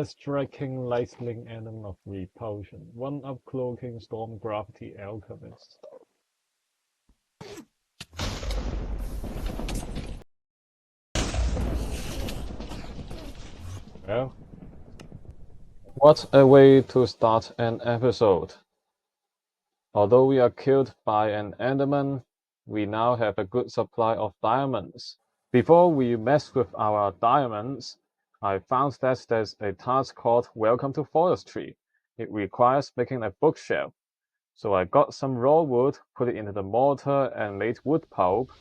less striking lightning element of repulsion, one up cloaking storm gravity alchemist. Well, what a way to start an episode. Although we are killed by an enderman, we now have a good supply of diamonds. Before we mess with our diamonds, I found that there's a task called Welcome to Forestry. It requires making a bookshelf. So I got some raw wood, put it into the mortar and made wood pulp,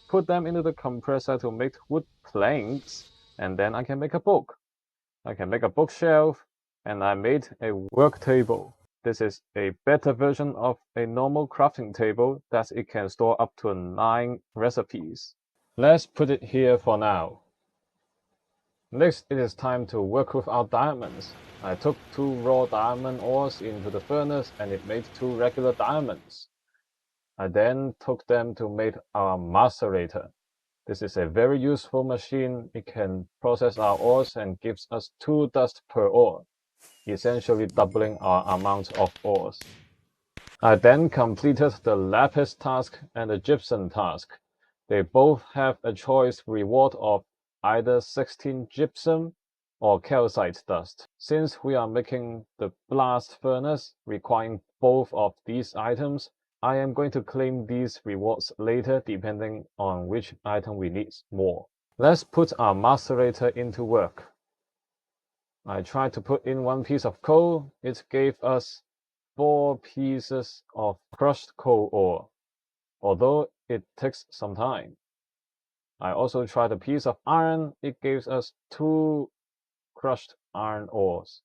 put them into the compressor to make wood planks, and then I can make a book. I can make a bookshelf, and I made a work table. This is a better version of a normal crafting table that it can store up to 9 recipes. Let's put it here for now. Next, it is time to work with our diamonds. I took 2 raw diamond ores into the furnace and it made 2 regular diamonds. I then took them to make our macerator. This is a very useful machine. It can process our ores and gives us 2 dust per ore, essentially doubling our amount of ores. I then completed the lapis task and the gypsum task. They both have a choice reward of either 16 gypsum or calcite dust. Since we are making the blast furnace requiring both of these items, I am going to claim these rewards later depending on which item we need more. Let's put our macerator into work. I tried to put in 1 piece of coal. It gave us 4 pieces of crushed coal ore, although it takes some time. I also tried a piece of iron. It gives us 2 crushed iron ores.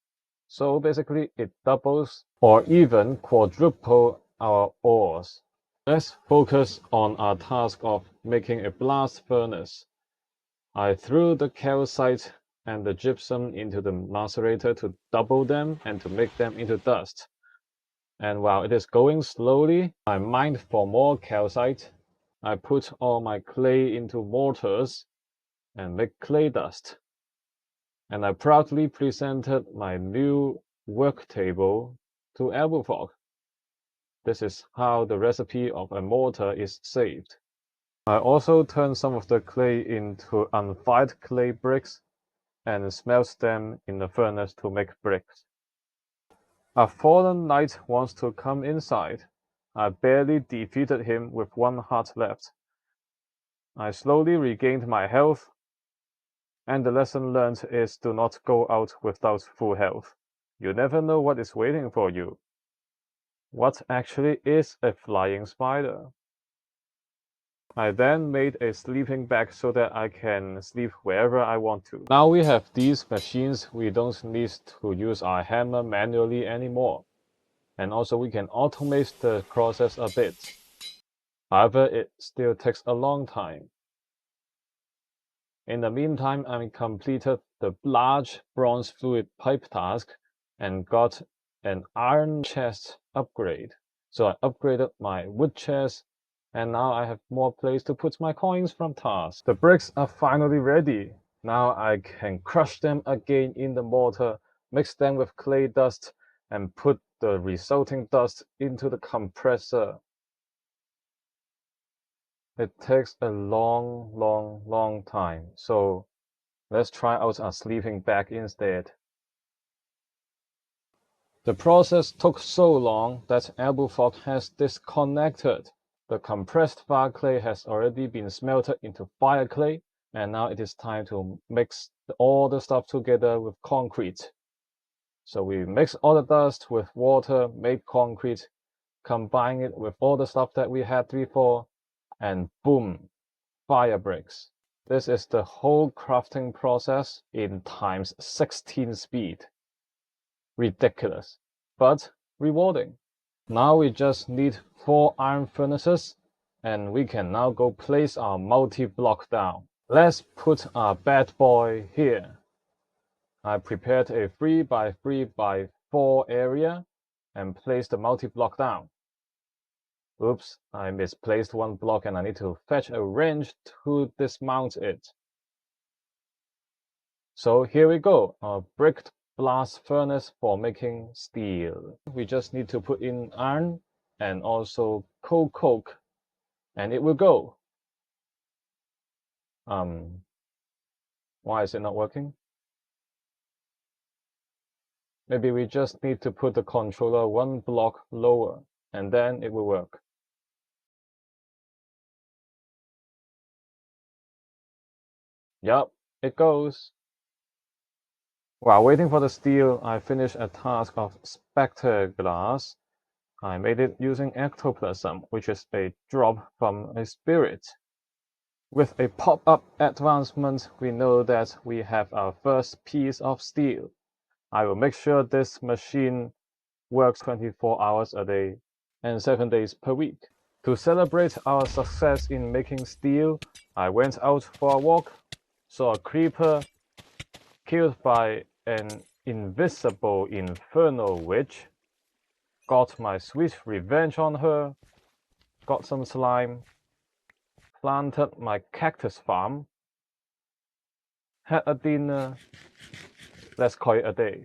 So basically it doubles or even quadruple our ores. Let's focus on our task of making a blast furnace. I threw the calcite and the gypsum into the macerator to double them and to make them into dust. And while it is going slowly, I mined for more calcite. I put all my clay into mortars and make clay dust. And I proudly presented my new work table to Elbow. This is how the recipe of a mortar is saved. I also turned some of the clay into unfired clay bricks and smelt them in the furnace to make bricks. A fallen knight wants to come inside. I barely defeated him with 1 heart left. I slowly regained my health, and the lesson learned is do not go out without full health. You never know what is waiting for you. What actually is a flying spider? I then made a sleeping bag so that I can sleep wherever I want to. Now we have these machines, we don't need to use our hammer manually anymore. And also we can automate the process a bit. However, it still takes a long time. In the meantime, I completed the large bronze fluid pipe task and got an iron chest upgrade. So I upgraded my wood chest and now I have more place to put my coins from tasks. The bricks are finally ready. Now I can crush them again in the mortar, mix them with clay dust, and put the resulting dust into the compressor. It takes a long time, so let's try out a sleeping bag instead. The process took so long that Elbow has disconnected. The compressed fire clay has already been smelted into fire clay, and now it is time to mix all the stuff together with concrete. So we mix all the dust with water, make concrete, combine it with all the stuff that we had before, and boom, fire bricks. This is the whole crafting process in times 16 speed. Ridiculous, but rewarding. Now we just need 4 iron furnaces, and we can now go place our multi-block down. Let's put our bad boy here. I prepared a 3x3x4 area and placed the multi-block down. Oops, I misplaced 1 block and I need to fetch a wrench to dismount it. So here we go, our bricked blast furnace for making steel. We just need to put in iron and also coke, and it will go. Why is it not working? Maybe we just need to put the controller one block lower, and then it will work. Yup, it goes. While waiting for the steel, I finished a task of spectre glass. I made it using ectoplasm, which is a drop from a spirit. With a pop-up advancement, we know that we have our first piece of steel. I will make sure this machine works 24 hours a day and 7 days per week. To celebrate our success in making steel, I went out for a walk, saw a creeper, killed by an invisible infernal witch, got my sweet revenge on her, got some slime, planted my cactus farm, had a dinner. Let's call it a day.